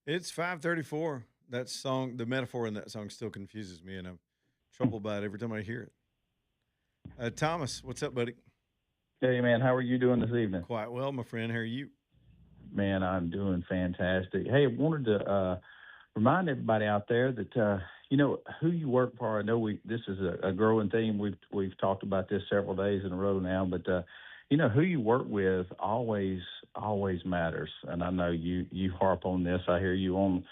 It's 5:34. That song, the metaphor in that song still confuses me, and I'm troubled by it every time I hear it. Thomas, what's up, buddy? Hey man, how are you doing this evening? Quite well, my friend. How are you? Man, I'm doing fantastic. Hey, I wanted to remind everybody out there that who you work for. I know we this is a growing theme. We've talked about this several days in a row now, but who you work with always matters. And I know you harp on this. I hear you on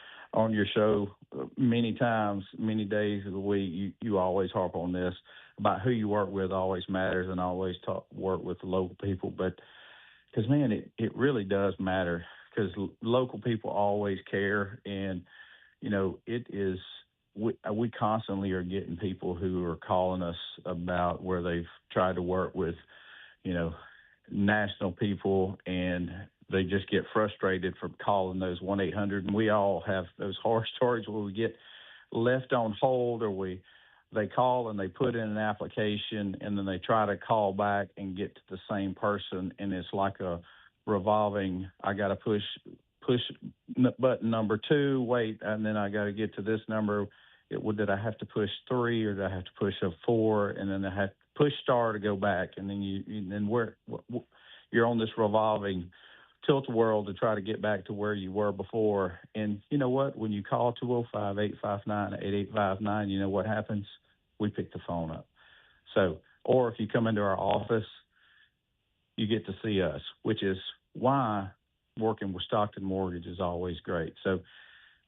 your show many times, many days of the week. You always harp on this about who you work with always matters, and always work with the local people. But because man, it really does matter because local people always care, and it is. We constantly are getting people who are calling us about where they've tried to work with, you know, national people, and they just get frustrated from calling those 1-800. And we all have those horror stories where we get left on hold, or they call and they put in an application, and then they try to call back and get to the same person, and it's like a revolving. I got to push button number two, wait, and then I got to get to this number. Did I have to push three, or did I have to push a four, and then I have to push star to go back, and then you're on this revolving tilt world to try to get back to where you were before. And you know what? When you call 205-859-8859, you know what happens? We pick the phone up. So, or if you come into our office, you get to see us, which is why working with Stockton Mortgage is always great. So,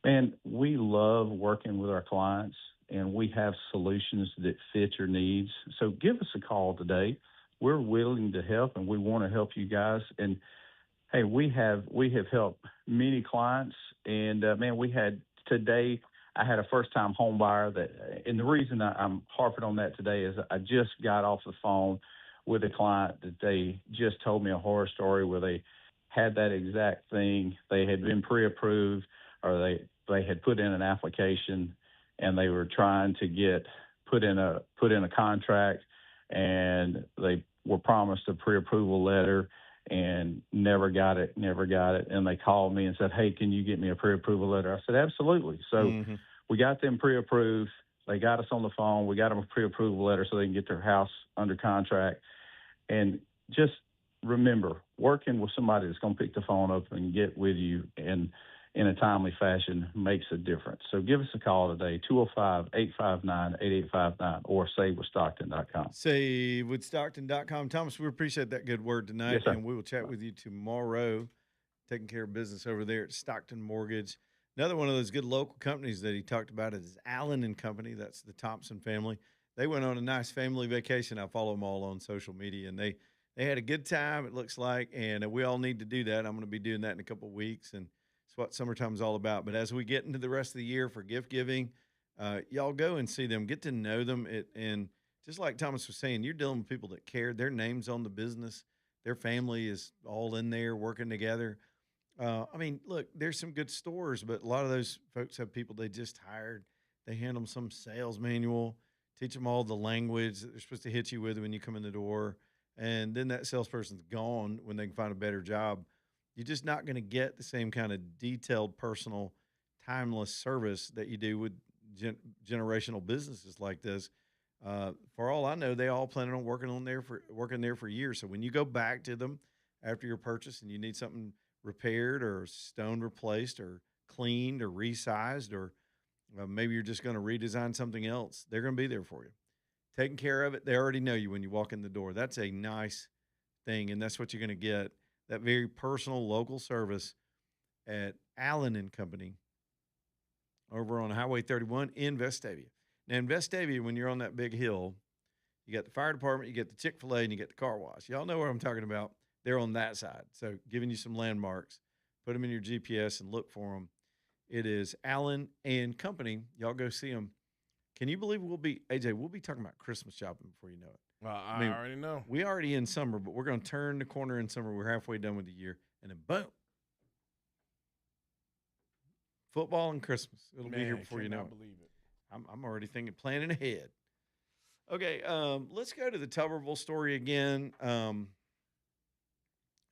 man, we love working with our clients, and we have solutions that fit your needs. So give us a call today. We're willing to help, and we want to help you guys. And hey, we have helped many clients, and man, we had today. I had a first time home buyer and the reason I'm harping on that today is I just got off the phone with a client that they just told me a horror story where they had that exact thing. They had been pre-approved, or they had put in an application, and they were trying to get put in a contract, and they were promised a pre-approval letter and never got it. And they called me and said, "Hey, can you get me a pre-approval letter?" I said, "Absolutely." So Mm-hmm. we got them pre-approved. They got us on the phone. We got them a pre-approval letter so they can get their house under contract. And just remember, working with somebody that's going to pick the phone up and get with you and in a timely fashion makes a difference. So give us a call today, 205-859-8859, or savewithstockton.com. SaveWithStockton.com. Thomas, we appreciate that good word Yes, tonight, sir. and we will chat with you tomorrow, taking care of business over there at Stockton Mortgage. Another one of those good local companies that he talked about is Allen and Company. That's the Thompson family. They went on a nice family vacation. I follow them all on social media, and they had a good time, it looks like, and we all need to do that. I'm going to be doing that in a couple of weeks, and it's what summertime is all about. But as we get into the rest of the year for gift giving, y'all go and see them, get to know them, and just like Thomas was saying, you're dealing with people that care. Their name's on the business. Their family is all in there working together. I mean, look, there's some good stores, but a lot of those folks have people they just hired. They hand them some sales manual, teach them all the language that they're supposed to hit you with when you come in the door, and then that salesperson's gone when they can find a better job. You're just not going to get the same kind of detailed, personal, timeless service that you do with generational businesses like this. For all I know, they all planning on working there for years. So when you go back to them after your purchase and you need something repaired or stone replaced or cleaned or resized, or maybe you're just going to redesign something else, they're going to be there for you, taking care of it. They already know you when you walk in the door. That's a nice thing, and that's what you're going to get. That very personal local service at Allen and Company over on Highway 31 in Vestavia. Now, in Vestavia, when you're on that big hill, you got the fire department, you get the Chick-fil-A, and you get the car wash. Y'all know what I'm talking about. They're on that side. So giving you some landmarks, put them in your GPS and look for them. It is Allen and Company. Y'all go see them. Can you believe AJ, we'll be talking about Christmas shopping before you know it. Well, I I mean, already know. we already in summer, but we're going to turn the corner in summer. We're halfway done with the year. And then boom, football and Christmas. It'll be here before you know it. Believe it. I'm already thinking, planning ahead. Okay, let's go to the Tuberville story again.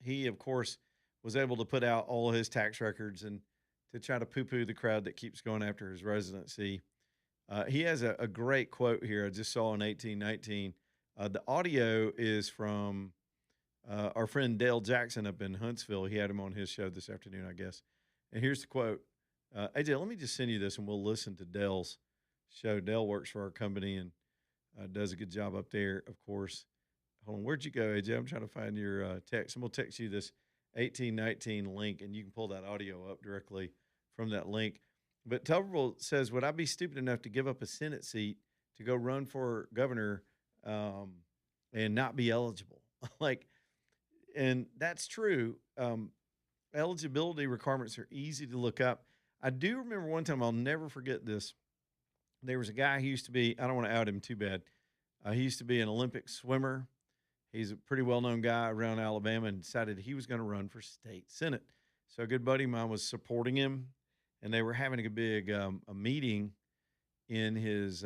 He, of course, was able to put out all his tax records and to try to poo-poo the crowd that keeps going after his residency. He has a great quote here I just saw in 1819. The audio is from our friend Dale Jackson up in Huntsville. He had him on his show this afternoon, I guess. And here's the quote. AJ, let me just send you this, and we'll listen to Dale's show. Dale works for our company and does a good job up there, of course. Hold on. Where'd you go, AJ? I'm trying to find your text. I'm going to text you this 1819 link, and you can pull that audio up directly from that link. But Tuberville says, would I be stupid enough to give up a Senate seat to go run for governor and not be eligible? And that's true. Eligibility requirements are easy to look up. I do remember one time, I'll never forget this. There was a guy who used to be, I don't want to out him too bad. He used to be an Olympic swimmer. He's a pretty well-known guy around Alabama and decided he was going to run for state Senate. So a good buddy of mine was supporting him, and they were having a big a meeting in his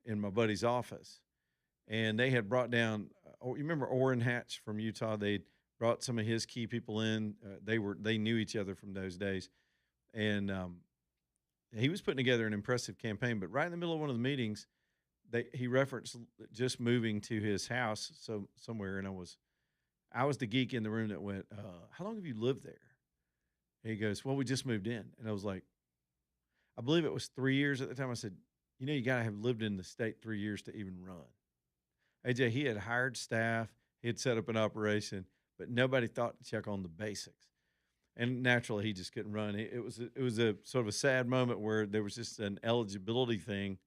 in my buddy's office. And they had brought down, you remember Orrin Hatch from Utah? They'd brought some of his key people in. They knew each other from those days. And he was putting together an impressive campaign. But right in the middle of one of the meetings, he referenced just moving to his house somewhere, and I was the geek in the room that went, how long have you lived there? And he goes, well, we just moved in. And I was like, I believe it was 3 years at the time. I said, you got to have lived in the state 3 years to even run. AJ, he had hired staff, he had set up an operation, but nobody thought to check on the basics. And naturally, he just couldn't run. It was a sort of a sad moment where there was just an eligibility thing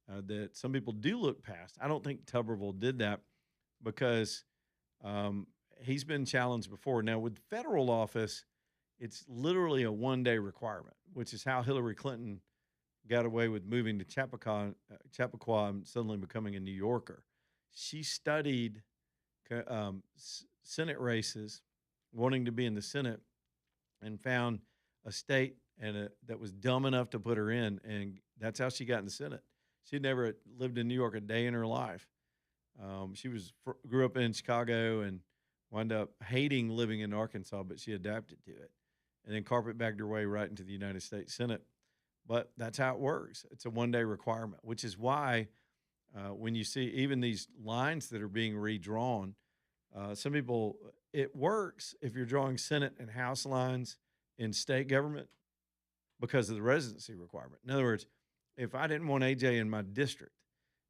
that some people do look past. I don't think Tuberville did that because he's been challenged before. Now, with federal office, it's literally a one-day requirement, which is how Hillary Clinton got away with moving to Chappaqua and suddenly becoming a New Yorker. She studied Senate races, wanting to be in the Senate, and found a state that was dumb enough to put her in, and that's how she got in the Senate. She'd never lived in New York a day in her life. She grew up in Chicago and wound up hating living in Arkansas, but she adapted to it, and then carpetbagged her way right into the United States Senate. But that's how it works. It's a one-day requirement, which is why when you see even these lines that are being redrawn, some people, it works if you're drawing Senate and House lines in state government because of the residency requirement. In other words, if I didn't want AJ in my district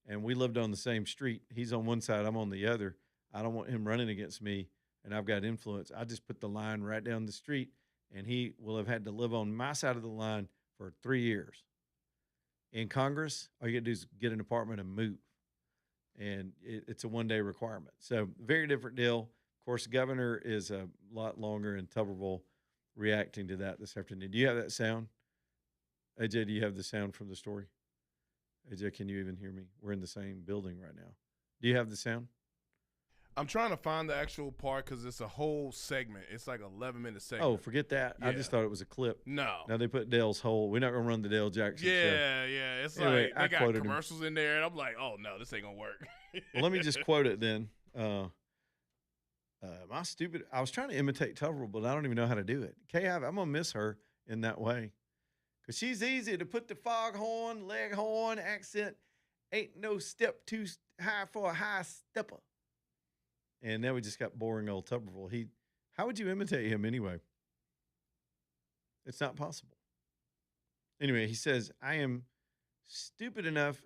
and we lived on the same street, he's on one side, I'm on the other, I don't want him running against me and I've got influence. I just put the line right down the street and he will have had to live on my side of the line for 3 years. In Congress, all you got to do is get an apartment and move. And it's a one-day requirement. So very different deal. Of course, the governor is a lot longer, and Tuberville reacting to that this afternoon. Do you have that sound? AJ, do you have the sound from the story? AJ, can you even hear me? We're in the same building right now. Do you have the sound? I'm trying to find the actual part because it's a whole segment. It's like an 11-minute segment. Oh, forget that. Yeah. I just thought it was a clip. No. Now they put Dale's whole. We're not going to run the Dale Jackson show. Yeah. It's anyway, like they got commercials in there, and I'm like, oh, no, this ain't going to work. Well, let me just quote it then. I was trying to imitate Tuberville, but I don't even know how to do it. I'm going to miss her in that way because she's easy to put the foghorn, leghorn accent. Ain't no step too high for a high stepper. And now we just got boring old Tuberville. How would you imitate him anyway? It's not possible. Anyway, he says, am I stupid enough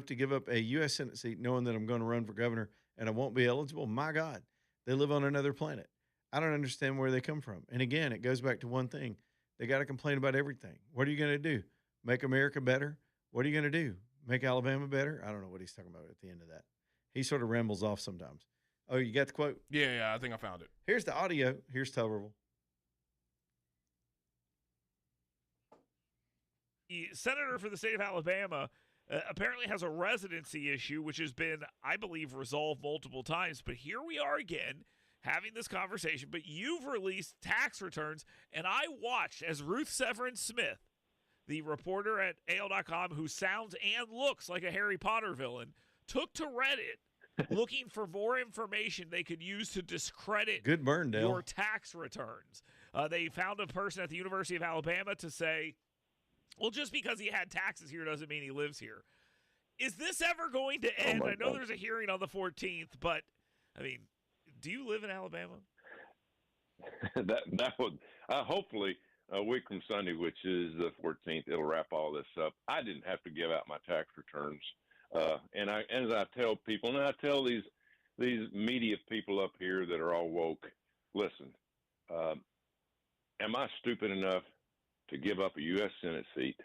to give up a U.S. Senate seat knowing that I'm going to run for governor and I won't be eligible? My God, they live on another planet. I don't understand where they come from. And again, it goes back to one thing. They got to complain about everything. What are you going to do? Make America better? What are you going to do? Make Alabama better? I don't know what he's talking about at the end of that. He sort of rambles off sometimes. Oh, you got the quote? Yeah, I think I found it. Here's the audio. Here's Tuberville. The senator for the state of Alabama apparently has a residency issue, which has been, I believe, resolved multiple times. But here we are again having this conversation. But you've released tax returns, and I watched as Ruth Severin Smith, the reporter at AL.com, who sounds and looks like a Harry Potter villain, took to Reddit looking for more information they could use to discredit Good burn, Dale. your tax returns. They found a person at the University of Alabama to say, well, just because he had taxes here doesn't mean he lives here. Is this ever going to end? I know there's a hearing on the 14th, but, I mean, do you live in Alabama? that would hopefully a week from Sunday, which is the 14th, it'll wrap all this up. I didn't have to give out my tax returns, and as I tell people, and I tell these media people up here that are all woke, listen, am I stupid enough to give up a U.S. Senate seat,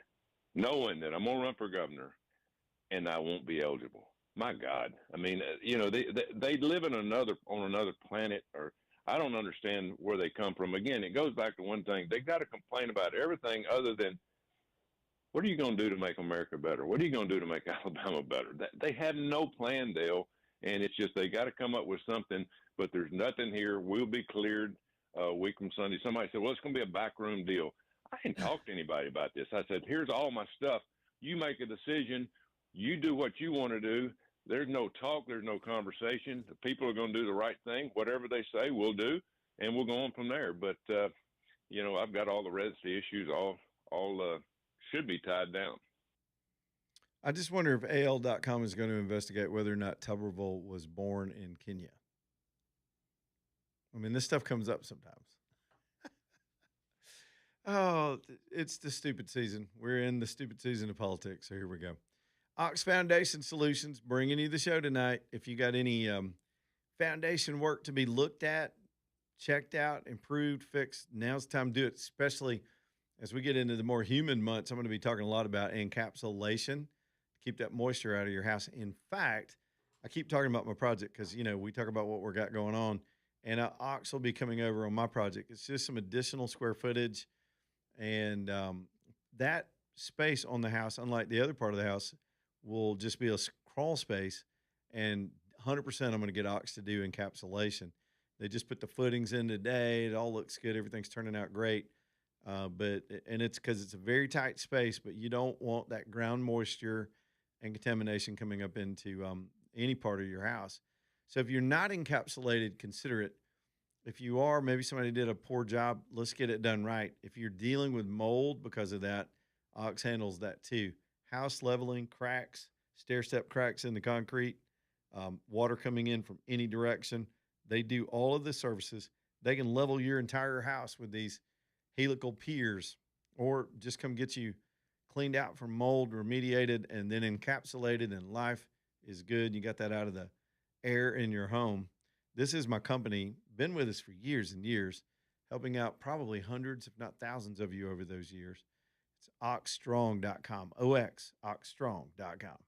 knowing that I'm going to run for governor, and I won't be eligible? My God, I mean, they live on another planet, or I don't understand where they come from. Again, it goes back to one thing. They got to complain about everything other than, what are you going to do to make America better? What are you going to do to make Alabama better? They have no plan, Dale, and it's just they got to come up with something, but there's nothing here. We'll be cleared a week from Sunday. Somebody said, well, it's going to be a backroom deal. I didn't talk to anybody about this. I said, here's all my stuff. You make a decision. You do what you want to do. There's no talk. There's no conversation. The people are going to do the right thing. Whatever they say, we'll do, and we'll go on from there. But, I've got all the residency issues all should be tied down. I just wonder if AL.com is going to investigate whether or not Tuberville was born in Kenya. I mean, this stuff comes up sometimes. Oh, it's the stupid season. We're in the stupid season of politics, so here we go. Ox Foundation Solutions bringing you the show tonight. If you got any foundation work to be looked at, checked out, improved, fixed, now's the time to do it, especially as we get into the more humid months. I'm going to be talking a lot about encapsulation to keep that moisture out of your house. In fact, I keep talking about my project because, we talk about what we got going on, and Ox will be coming over on my project. It's just some additional square footage, and that space on the house, unlike the other part of the house, will just be a crawl space, and 100% I'm going to get Ox to do encapsulation. They just put the footings in today. It all looks good. Everything's turning out great. But it's because it's a very tight space, but you don't want that ground moisture and contamination coming up into any part of your house. So if you're not encapsulated, consider it. If you are, maybe somebody did a poor job. Let's get it done right. If you're dealing with mold because of that, Ox handles that too. House leveling, cracks, stair-step cracks in the concrete, water coming in from any direction. They do all of the services. They can level your entire house with these helical piers, or just come get you cleaned out from mold, remediated, and then encapsulated, and life is good. You got that out of the air in your home. This is my company, been with us for years and years, helping out probably hundreds, if not thousands of you over those years. It's oxstrong.com, oxstrong.com.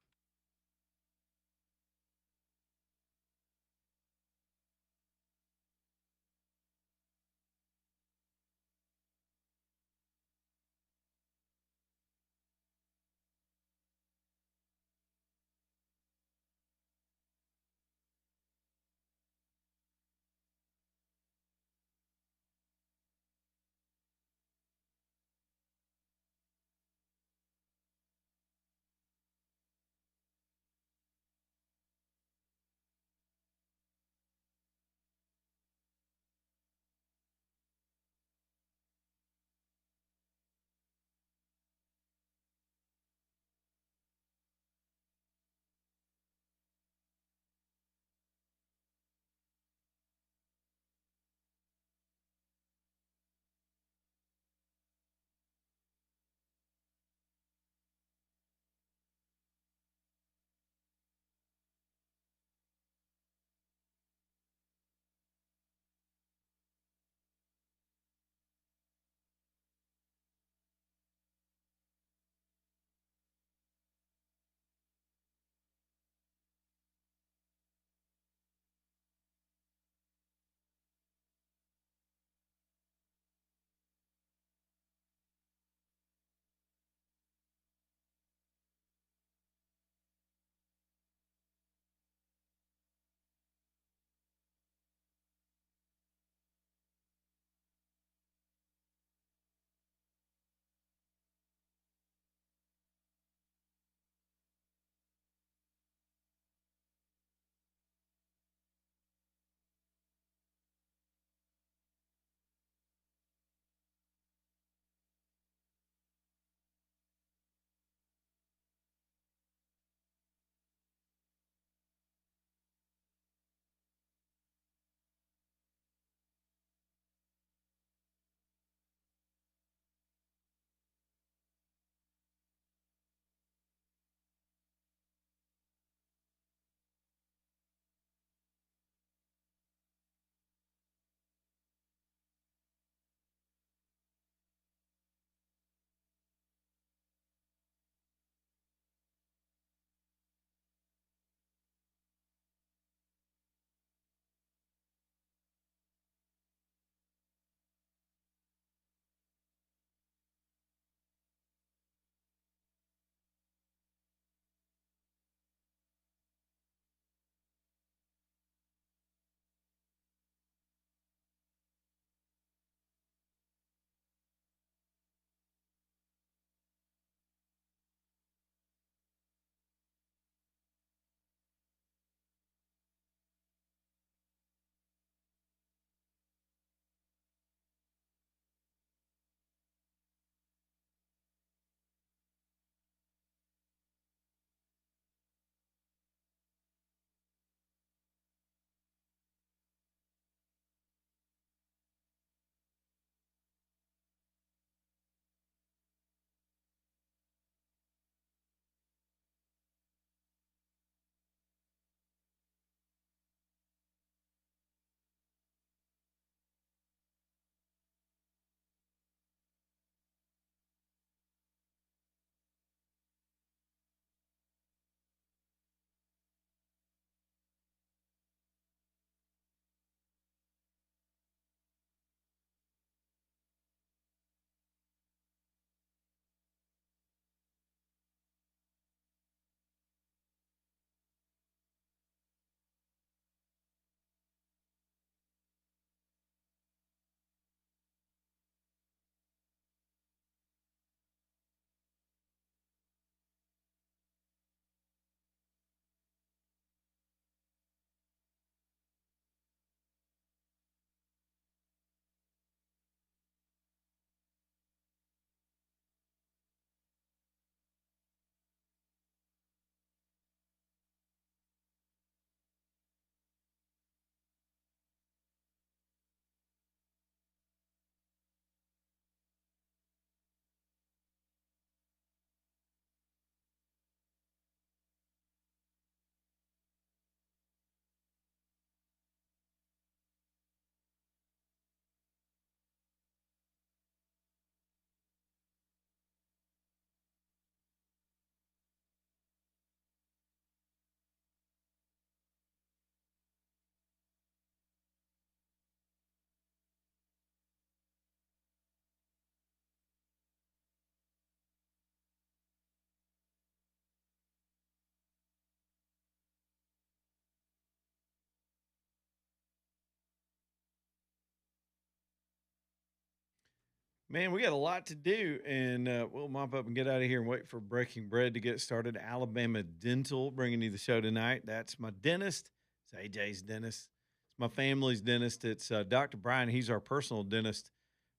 Man, we got a lot to do, and we'll mop up and get out of here and wait for Breaking Bread to get started. Alabama Dental bringing you the show tonight. That's my dentist. It's AJ's dentist. It's my family's dentist. It's Dr. Brian. He's our personal dentist.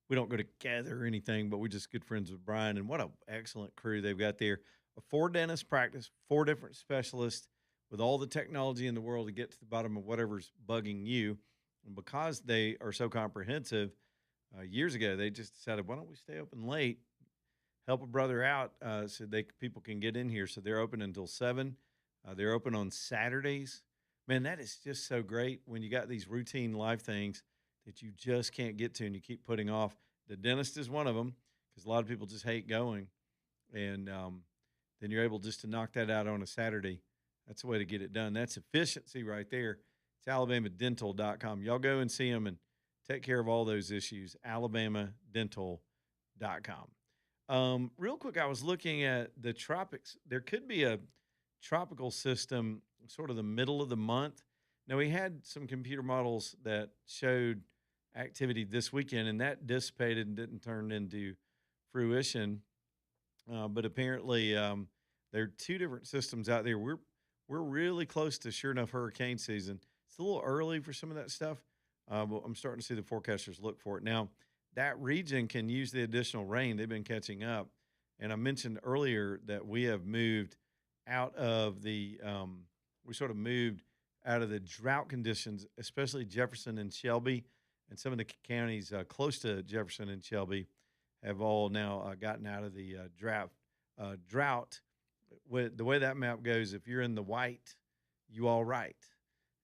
We don't go together or anything, but we're just good friends with Brian. And what an excellent crew they've got there. A 4 dentist practice, 4 different specialists with all the technology in the world to get to the bottom of whatever's bugging you. And because they are so comprehensive, years ago, they just decided, why don't we stay open late, help a brother out so people can get in here. So they're open until 7. They're open on Saturdays. Man, that is just so great when you got these routine life things that you just can't get to and you keep putting off. The dentist is one of them because a lot of people just hate going. And then you're able just to knock that out on a Saturday. That's the way to get it done. That's efficiency right there. It's alabamadental.com. Y'all go and see them and take care of all those issues. alabamadental.com. Real quick, I was looking at the tropics. There could be a tropical system sort of the middle of the month. Now, we had some computer models that showed activity this weekend, and that dissipated and didn't turn into fruition. But apparently, there are 2 different systems out there. We're really close to sure enough hurricane season. It's a little early for some of that stuff. But I'm starting to see the forecasters look for it. Now, that region can use the additional rain. They've been catching up. And I mentioned earlier that we have moved out of the drought conditions, especially Jefferson and Shelby. And some of the counties close to Jefferson and Shelby have all now gotten out of the drought. The way that map goes, if you're in the white, you all right.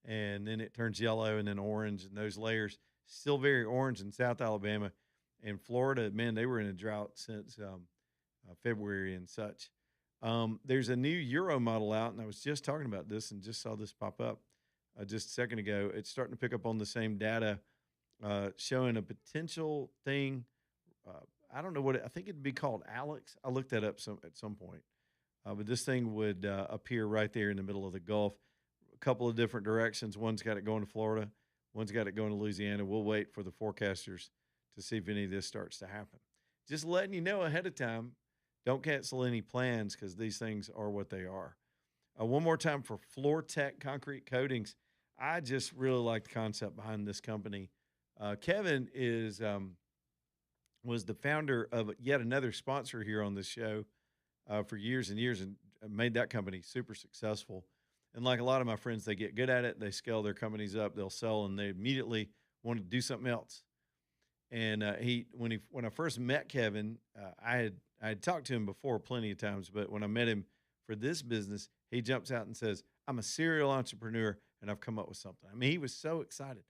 And then it turns yellow and then orange, and those layers still very orange in South Alabama. And Florida, man, they were in a drought since February and such. There's a new Euro model out, and I was just talking about this and just saw this pop up just a second ago. It's starting to pick up on the same data, showing a potential thing. I don't know I think it'd be called Alex. I looked that up at some point. But this thing would appear right there in the middle of the Gulf. A couple of different directions. One's got it going to Florida. One's got it going to Louisiana. We'll wait for the forecasters to see if any of this starts to happen. Just letting you know ahead of time, don't cancel any plans because these things are what they are. One more time for Floor Tech Concrete Coatings. I just really like the concept behind this company. Kevin was the founder of yet another sponsor here on this show for years and years and made that company super successful. And like a lot of my friends, they get good at it. They scale their companies up. They'll sell, and they immediately want to do something else. And when I first met Kevin, I had talked to him before plenty of times, but when I met him for this business, he jumps out and says, "I'm a serial entrepreneur, and I've come up with something." I mean, he was so excited.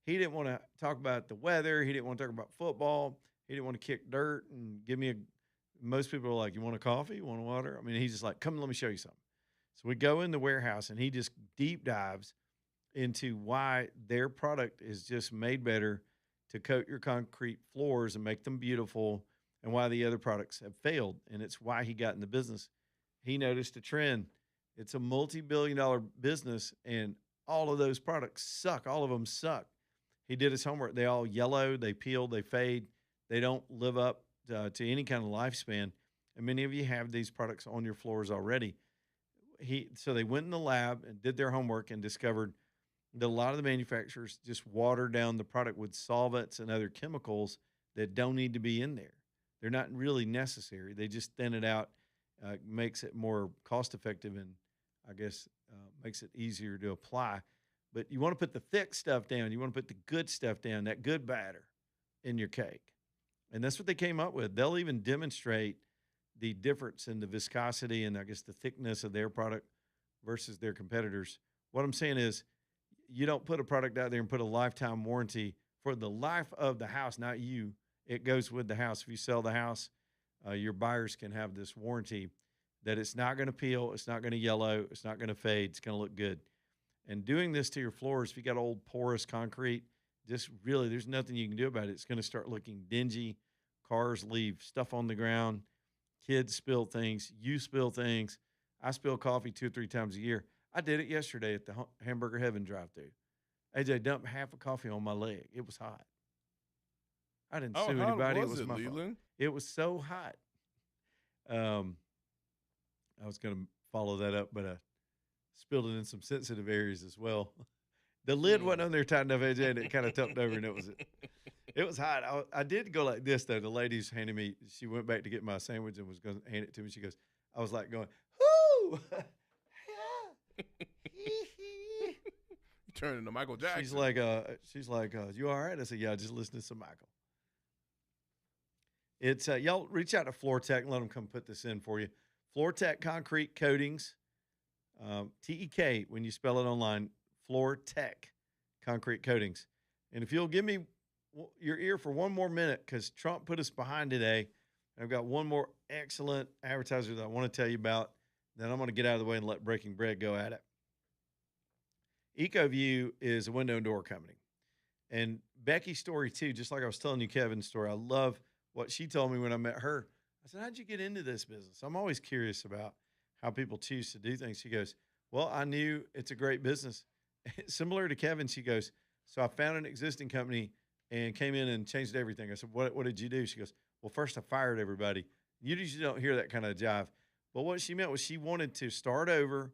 He didn't want to talk about the weather. He didn't want to talk about football. He didn't want to kick dirt and give me most people are like, "You want a coffee? You want water?" I mean, he's just like, "Come, let me show you something." So we go in the warehouse, and he just deep dives into why their product is just made better to coat your concrete floors and make them beautiful, and why the other products have failed. And it's why he got in the business. He noticed a trend. It's a multi-billion-dollar business, and all of those products suck. All of them suck. He did his homework. They all yellow, they peel, they fade. They don't live up to any kind of lifespan. And many of you have these products on your floors already. So they went in the lab and did their homework and discovered that a lot of the manufacturers just water down the product with solvents and other chemicals that don't need to be in there. They're not really necessary. They just thin it out, makes it more cost effective, and I guess makes it easier to apply. But you want to put the thick stuff down. You want to put the good stuff down, that good batter in your cake. And that's what they came up with. They'll even demonstrate the difference in the viscosity and I guess the thickness of their product versus their competitors. What I'm saying is you don't put a product out there and put a lifetime warranty for the life of the house, not you. It goes with the house. If you sell the house, your buyers can have this warranty that it's not going to peel, it's not going to yellow, it's not going to fade, it's going to look good. And doing this to your floors, if you got old porous concrete, just really, there's nothing you can do about it. It's going to start looking dingy. Cars leave stuff on the ground. Kids spill things. You spill things. I spill coffee 2 or 3 times a year. I did it yesterday at the Hamburger Heaven drive-thru. AJ dumped half a coffee on my leg. It was hot. I didn't Oh, sue how anybody. was it was it, my fault. Leland? It was so hot. I was going to follow that up, but I spilled it in some sensitive areas as well. The lid wasn't on there tight enough, AJ, and it kind of tipped over, and it was hot. I did go like this, though. The lady's handing me, she went back to get my sandwich and was going to hand it to me. She goes, I was like going, whoo! You turned into Michael Jackson. She's like, you all right? I said, yeah, just listen to some Michael. It's y'all reach out to Floor Tech and let them come put this in for you. Floor Tech Concrete Coatings, TEK when you spell it online. Floor Tech Concrete Coatings. And if you'll give me your ear for one more minute, because Trump put us behind today. I've got one more excellent advertiser that I want to tell you about. Then I'm going to get out of the way and let Breaking Bread go at it. EcoView is a window and door company. And Becky's story, too, just like I was telling you Kevin's story, I love what she told me when I met her. I said, how'd you get into this business? I'm always curious about how people choose to do things. She goes, well, I knew it's a great business. Similar to Kevin, she goes, so I found an existing company and came in and changed everything. I said, what did you do? She goes, well, first I fired everybody. You usually don't hear that kind of jive. But what she meant was she wanted to start over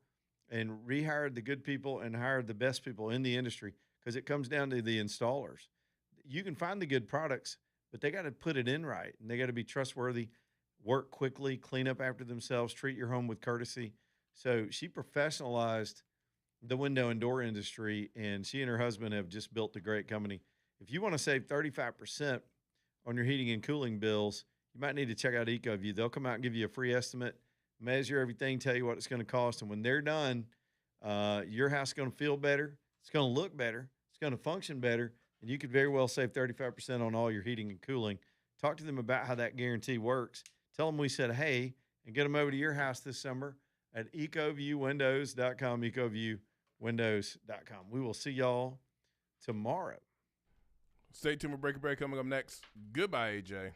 and rehire the good people and hire the best people in the industry, because it comes down to the installers. You can find the good products, but they got to put it in right, and they got to be trustworthy, work quickly, clean up after themselves, treat your home with courtesy. So she professionalized the window and door industry, and she and her husband have just built a great company. If you want to save 35% on your heating and cooling bills, you might need to check out EcoView. They'll come out and give you a free estimate, measure everything, tell you what it's going to cost. And when they're done, your house is going to feel better. It's going to look better. It's going to function better. And you could very well save 35% on all your heating and cooling. Talk to them about how that guarantee works. Tell them we said, hey, and get them over to your house this summer at ecoviewwindows.com, ecoviewwindows.com. We will see y'all tomorrow. Stay tuned for Breaking Bread coming up next. Goodbye, AJ.